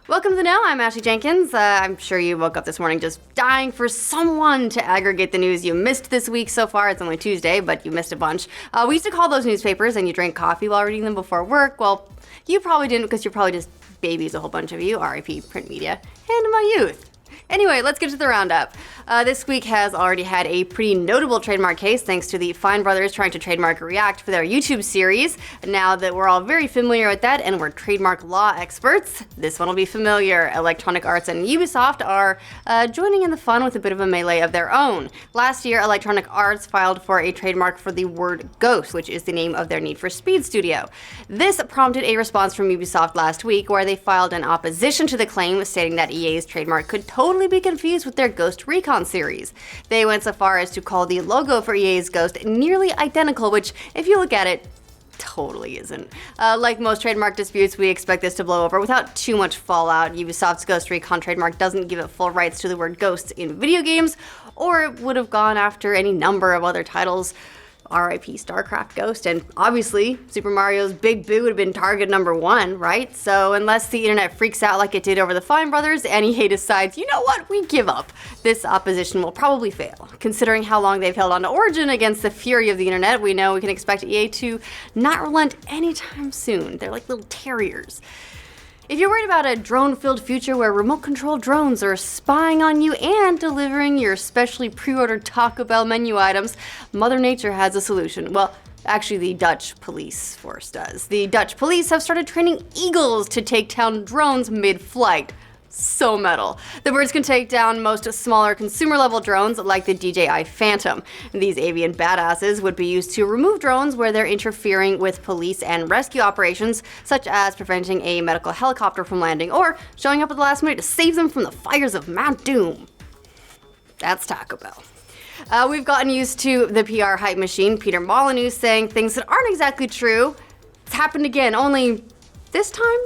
Welcome to the Know. I'm Ashley Jenkins. I'm sure you woke up this morning just dying for someone to aggregate the news you missed this week so far. It's only Tuesday, but you missed a bunch. We used to call those newspapers and you drank coffee while reading them before work. Well, you probably didn't because you're probably just babies, a whole bunch of you, RIP print media, and my youth. Anyway, let's get to the roundup. This week has already had a pretty notable trademark case thanks to the Fine brothers trying to trademark React for their YouTube series. Now that we're all very familiar with that and we're trademark law experts, this one will be familiar. Electronic Arts and Ubisoft are joining in the fun with a bit of a melee of their own. Last year, Electronic Arts filed for a trademark for the word ghost, which is the name of their Need for Speed studio. This prompted a response from Ubisoft last week where they filed an opposition to the claim stating that EA's trademark could totally be confused with their Ghost Recon series. They went so far as to call the logo for EA's Ghost nearly identical, which, if you look at it, totally isn't. Like most trademark disputes, we expect this to blow over without too much fallout. Ubisoft's Ghost Recon trademark doesn't give it full rights to the word ghosts in video games, or it would have gone after any number of other titles. RIP StarCraft Ghost, and obviously Super Mario's Big Boo would have been target number one, right? So unless the internet freaks out like it did over the Fine brothers and EA decides, you know what, we give up, this opposition will probably fail. Considering how long they've held on to Origin against the fury of the internet, we know we can expect EA to not relent anytime soon. They're like little terriers. If you're worried about a drone-filled future where remote-controlled drones are spying on you and delivering your specially pre-ordered Taco Bell menu items, Mother Nature has a solution. Well, actually, the Dutch police force does. The Dutch police have started training eagles to take down drones mid-flight. So metal. The birds can take down most smaller consumer-level drones like the DJI Phantom. These avian badasses would be used to remove drones where they're interfering with police and rescue operations, such as preventing a medical helicopter from landing or showing up at the last minute to save them from the fires of Mount Doom. That's Taco Bell. We've gotten used to the PR hype machine, Peter Molyneux, saying things that aren't exactly true. It's happened again, only this time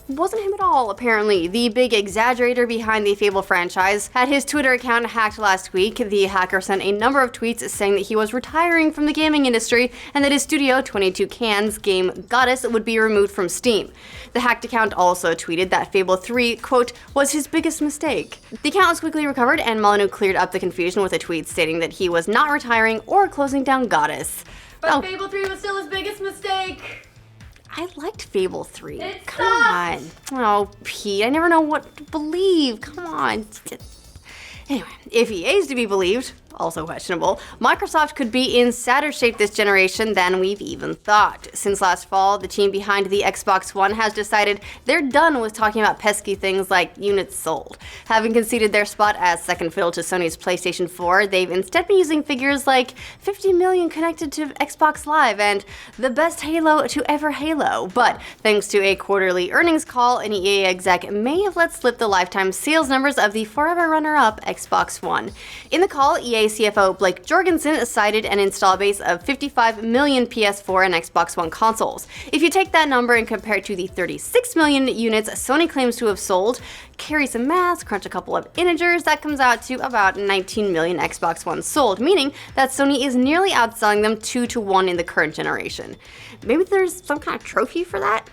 wasn't him at all, apparently. The big exaggerator behind the Fable franchise had his Twitter account hacked last week. The hacker sent a number of tweets saying that he was retiring from the gaming industry and that his studio, 22 Cans game Goddess, would be removed from Steam. The hacked account also tweeted that Fable 3, quote, was his biggest mistake. The account was quickly recovered and Molyneux cleared up the confusion with a tweet stating that he was not retiring or closing down Goddess. But Fable 3 was still his biggest mistake. I liked Fable 3. It Come on. Oh, Pete, I never know what to believe. Come on. Anyway, if EA is to be believed, also questionable, Microsoft could be in sadder shape this generation than we've even thought. Since last fall, the team behind the Xbox One has decided they're done with talking about pesky things like units sold. Having conceded their spot as second fiddle to Sony's PlayStation 4, they've instead been using figures like 50 million connected to Xbox Live and the best Halo to ever Halo. But thanks to a quarterly earnings call, an EA exec may have let slip the lifetime sales numbers of the forever runner-up Xbox One. In the call, EA CFO Blake Jorgensen cited an install base of 55 million PS4 and Xbox One consoles. If you take that number and compare it to the 36 million units Sony claims to have sold, carry some math, crunch a couple of integers, that comes out to about 19 million Xbox Ones sold, meaning that Sony is nearly outselling them 2-1 in the current generation. Maybe there's some kind of trophy for that?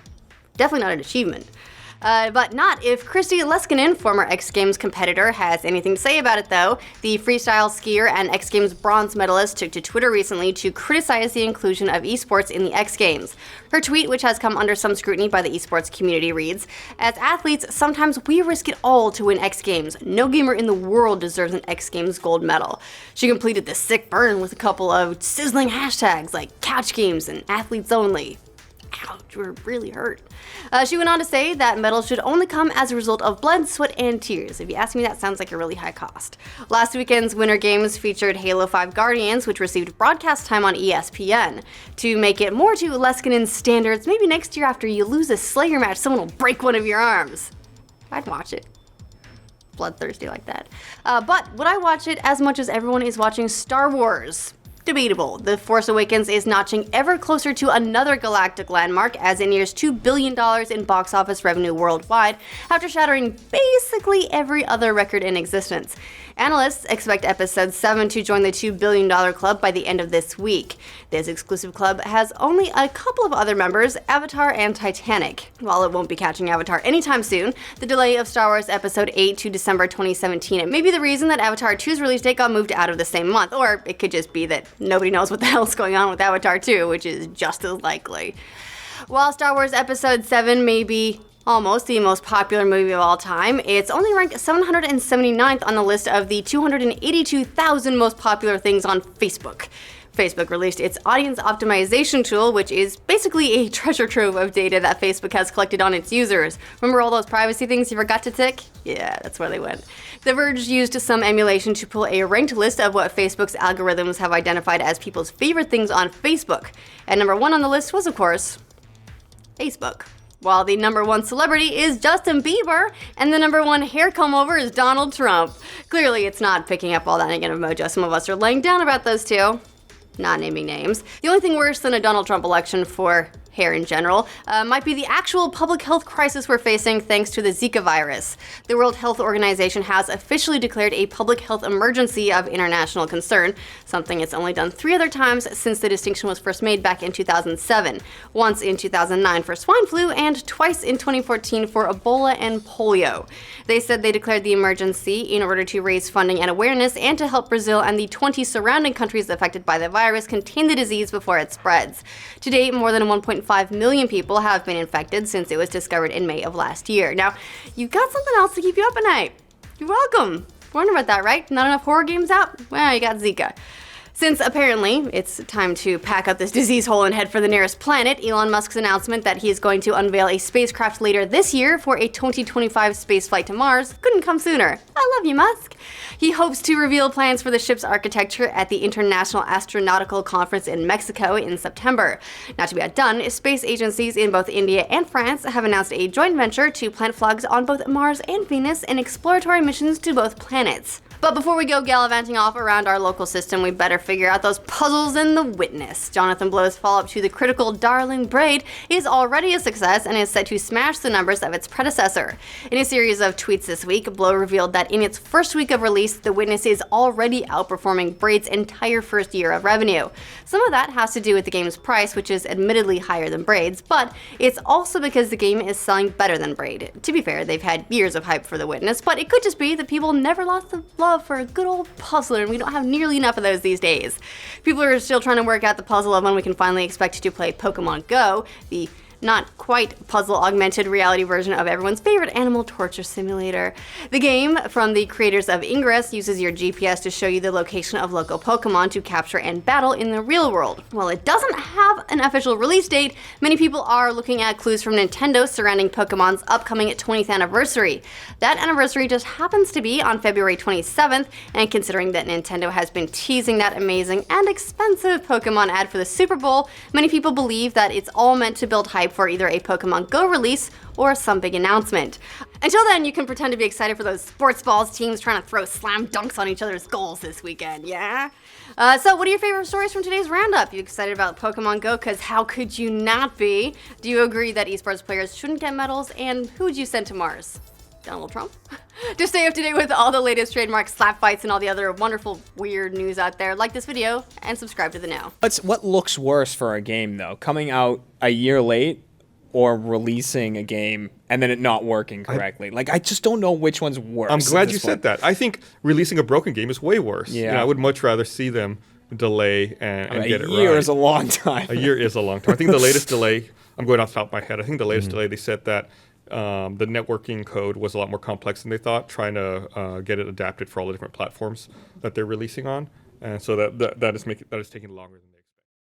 Definitely not an achievement. But not if Christy Leskinen, former X Games competitor, has anything to say about it though. The freestyle skier and X Games bronze medalist took to Twitter recently to criticize the inclusion of esports in the X Games. Her tweet, which has come under some scrutiny by the esports community, reads, "As athletes, sometimes we risk it all to win X Games. No gamer in the world deserves an X Games gold medal." She completed the sick burn with a couple of sizzling hashtags like couch games and athletes only. Ouch, we're really hurt. She went on to say that medals should only come as a result of blood, sweat, and tears. If you ask me, that sounds like a really high cost. Last weekend's Winter Games featured Halo 5 Guardians, which received broadcast time on ESPN. To make it more to Leskinen's standards, maybe next year after you lose a Slayer match, someone will break one of your arms. I'd watch it. Bloodthirsty like that. But would I watch it as much as everyone is watching Star Wars? Debatable. The Force Awakens is notching ever closer to another galactic landmark as it nears $2 billion in box office revenue worldwide after shattering basically every other record in existence. Analysts expect Episode 7 to join the $2 billion club by the end of this week. This exclusive club has only a couple of other members, Avatar and Titanic. While it won't be catching Avatar anytime soon, the delay of Star Wars Episode 8 to December 2017 it may be the reason that Avatar 2's release date got moved out of the same month, or it could just be that nobody knows what the hell's going on with Avatar 2, which is just as likely. While Star Wars Episode 7 may be almost the most popular movie of all time, it's only ranked 779th on the list of the 282,000 most popular things on Facebook. Facebook released its audience optimization tool, which is basically a treasure trove of data that Facebook has collected on its users. Remember all those privacy things you forgot to tick? Yeah, that's where they went. The Verge used some emulation to pull a ranked list of what Facebook's algorithms have identified as people's favorite things on Facebook. And number 1 on the list was, of course, Facebook. While the number 1 celebrity is Justin Bieber, and the number 1 hair comb over is Donald Trump. Clearly, it's not picking up all that negative mojo some of us are laying down about those two. Not naming names. The only thing worse than a Donald Trump election for hair in general might be the actual public health crisis we're facing thanks to the Zika virus. The World Health Organization has officially declared a public health emergency of international concern, something it's only done 3 other times since the distinction was first made back in 2007. Once in 2009 for swine flu and twice in 2014 for Ebola and polio. They said they declared the emergency in order to raise funding and awareness and to help Brazil and the 20 surrounding countries affected by the virus contain the disease before it spreads. To date, more than 1.5 million people have been infected since it was discovered in May of last year. Now, you've got something else to keep you up at night. You're welcome. Wonder about that, right? Not enough horror games out? Well, you got Zika. Since apparently it's time to pack up this disease hole and head for the nearest planet, Elon Musk's announcement that he is going to unveil a spacecraft later this year for a 2025 spaceflight to Mars couldn't come sooner. I love you, Musk. He hopes to reveal plans for the ship's architecture at the International Astronautical Conference in Mexico in September. Not to be outdone, space agencies in both India and France have announced a joint venture to plant flags on both Mars and Venus in exploratory missions to both planets. But before we go gallivanting off around our local system, we better figure out those puzzles in The Witness. Jonathan Blow's follow-up to the critical Darling Braid is already a success and is set to smash the numbers of its predecessor. In a series of tweets this week, Blow revealed that in its first week of release, The Witness is already outperforming Braid's entire first year of revenue. Some of that has to do with the game's price, which is admittedly higher than Braid's, but it's also because the game is selling better than Braid. To be fair, they've had years of hype for The Witness, but it could just be that people never lost the love for a good old puzzler, and we don't have nearly enough of those these days. People are still trying to work out the puzzle of when we can finally expect to play Pokemon Go, the not quite puzzle augmented reality version of everyone's favorite animal torture simulator. The game, from the creators of Ingress, uses your GPS to show you the location of local Pokemon to capture and battle in the real world. While it doesn't have an official release date, many people are looking at clues from Nintendo surrounding Pokemon's upcoming 20th anniversary. That anniversary just happens to be on February 27th, and considering that Nintendo has been teasing that amazing and expensive Pokemon ad for the Super Bowl, many people believe that it's all meant to build hype for either a Pokemon Go release or some big announcement. Until then, you can pretend to be excited for those sports balls teams trying to throw slam dunks on each other's goals this weekend, yeah? So what are your favorite stories from today's roundup? You excited about Pokemon Go? Because how could you not be? Do you agree that esports players shouldn't get medals? And who would you send to Mars? Donald Trump? To stay up to date with all the latest trademark slap fights and all the other wonderful, weird news out there, like this video and subscribe to The Know. What looks worse for a game, though? Coming out a year late or releasing a game and then it not working correctly? I just don't know which one's worse. I'm glad you said that. I think releasing a broken game is way worse. Yeah. You know, I would much rather see them delay and get it right. A year is a long time. A year is a long time. I think the latest delay, I'm going off the top of my head, I think the latest delay, they said that the networking code was a lot more complex than they thought, trying to get it adapted for all the different platforms that they're releasing on. And so that is taking longer than they